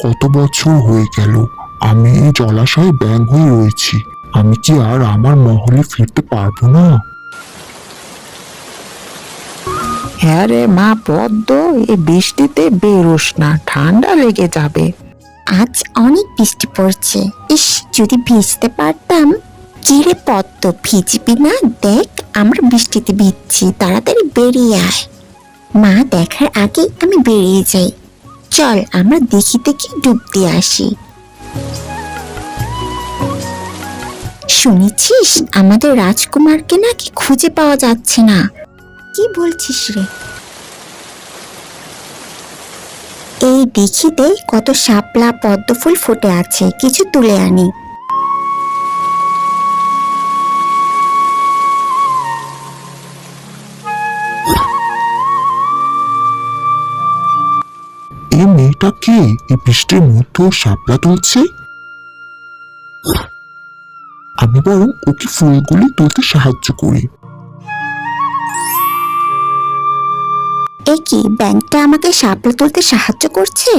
কত বছর হয়ে গেল আমি এই জলাশয়ে ব্যাঙ হয়ে রয়েছি। আমি কি আর আমার মহলে ফিরতে পারবো না? হ্যাঁ রে মা পদ্ম, এই বৃষ্টিতে বেরোস না, ঠান্ডা লেগে যাবে। আজ অনেক বৃষ্টি পড়ছে, ইস যদি ভিজতে পারতাম। কি রে পদ্ম, ভিজবি না? দেখ আমরা বৃষ্টিতে ভিজছি, তাড়াতাড়ি বেরিয়ে আয়। মা দেখার আগে আমি বেরিয়ে যাই। চল আমরা দেখিতে কি ডুব দিয়ে আসি। শুনেছিস আমাদের রাজকুমারকে নাকি খুঁজে পাওয়া যাচ্ছে না? কি বলছিস রে? এই দেখিতে কত শাপলা পদ্ম ফুল ফুটে আছে, কিছু তুলে আনি। এই মেয়েটা কে? এই বৃষ্টির মধ্যেও শাপলা তুলছে। আমি বরং ওকে ফুলগুলি তুলতে সাহায্য করি। এ কি, ব্যাংকটা আমাকে শাপলা তুলতে সাহায্য করছে?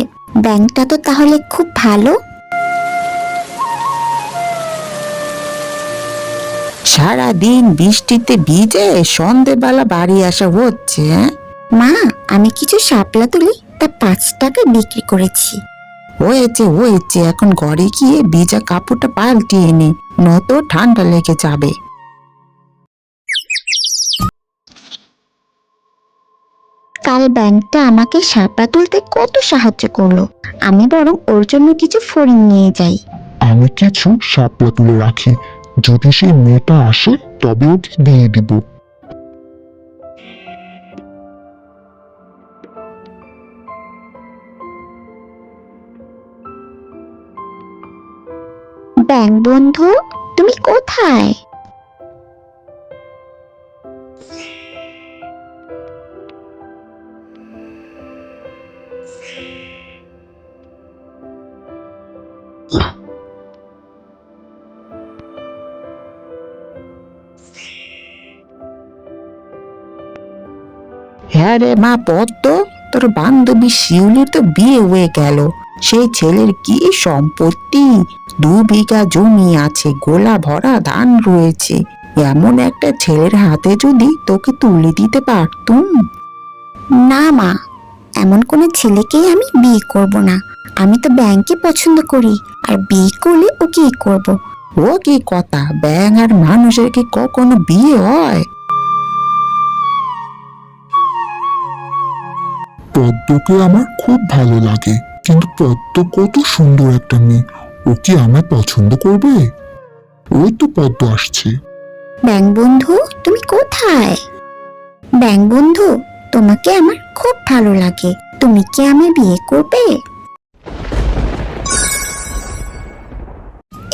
ব্যাংকটা তো তাহলে খুব ভালো। সারাদিন বৃষ্টিতে ভিজে সন্ধেবেলা বাড়ি আসা হচ্ছে। মা আমি কিছু শাপলা তুলি, তা 5 টাকা বিক্রি করেছি। হয়েছে হয়েছে, এখন ঘরে গিয়ে ভিজা কাপড়টা পাল্টিয়ে নে, নয়তো ঠান্ডা লেগে যাবে। কাল ব্যাংকটা আমাকে শাপলা তুলতে কত সাহায্য করলো, আমি বরং ওর জন্য কিছু ফড়িং নিয়ে যাই। আমি কিছু শাপলা তুলে রাখি, যদি সেই মেয়েটা আসে তবে ওকে দিয়ে দিব। ব্যাংক বন্ধু, তুমি কোথায়? হ্যাঁ রে মা পদ্ম, তোর বান্ধবী শিউলির তো বিয়ে হয়ে গেল। সেই ছেলের কি সম্পত্তি, 2 বিঘা জমি আছে, গোলা ভরা ধান রয়েছে। এমন একটা ছেলের হাতে যদি তোকে তুলে দিতে পারতুম। না মা, এমন কোনো ছেলেকেই আমি বিয়ে করব না। আমি তো ব্যাংকে পছন্দ করি, আর বিয়ে করলে ওকেই করব। ও কি কথা, ব্যাঙ আর মানুষের কি কখনো বিয়ে হয়? পদ্মকে আমার খুব ভালো লাগে, কিন্তু পদ্ম কত সুন্দর একটা মেয়ে, ও কি আমায় পছন্দ করবে? ওই তো পদ্ম আসছে। ব্যাংক বন্ধু তুমি কোথায়? ব্যাংক বন্ধু, তোমাকে আমার খুব ভালো লাগে, তুমি কি আমায় বিয়ে করবে?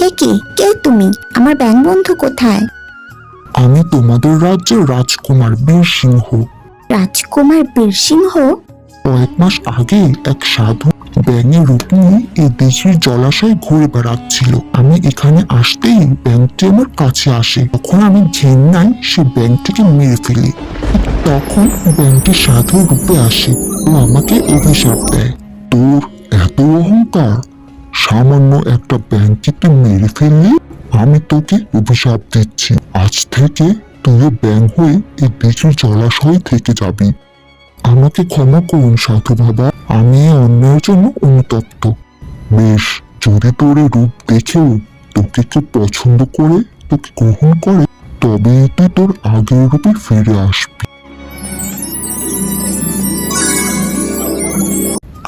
এ কি, কে তুমি? আমার ব্যাংক বন্ধু কোথায়? আমি তোমাদের রাজ্যের রাজকুমার বীর সিংহ। রাজকুমার বীরসিংহ? কয়েক মাস আগে এক সাধু ব্যাঙের রূপ নিয়ে এই দেশের জলাশয়ে ঘুরে বেড়াচ্ছিল। আমি এখানে আসতেই ব্যাঙটি আমার কাছে আসে। তখন আমি ঘেন্নায় সে ব্যাঙটিকে মেরে ফেলি। তখন ব্যাঙটি সাধু রূপে আসে ও আমাকে অভিশাপ দেয়। তোর এত অহংকার, সামান্য একটা ব্যাঙকে তুই মেরে ফেললি? আমি তোকে অভিশাপ দিচ্ছি, আজ থেকে তুইও ব্যাঙ হয়ে এই দেশের জলাশয়ে থেকে যাবি। আমাকে ক্ষমা করুন সাধু বাবা, আমি এই অন্যায়ের জন্য অনুতপ্ত। বেশ, যদি তোর এই রূপ দেখেও তোকে কেউ পছন্দ করে তোকে গ্রহণ করে, তবে তুই তোর আগের রূপে ফিরে আসবি।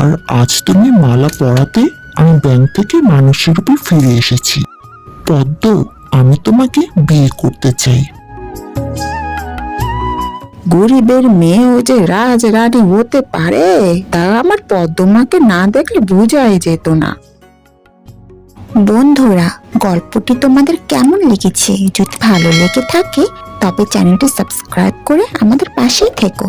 আর আজ তুমি মালা পরাতে আমি ব্যাংক থেকে মানুষের রূপে ফিরে এসেছি। পদ্ম, আমি তোমাকে বিয়ে করতে চাই। গরিবের মেয়েও যে রাজরানী হতে পারে, তা আমার পদ্মমাকে না দেখলে বোঝাই যেত না। বন্ধুরা, গল্পটি তোমাদের কেমন লেগেছে? যদি ভালো লেগে থাকে তবে চ্যানেলটি সাবস্ক্রাইব করে আমাদের পাশেই থেকো।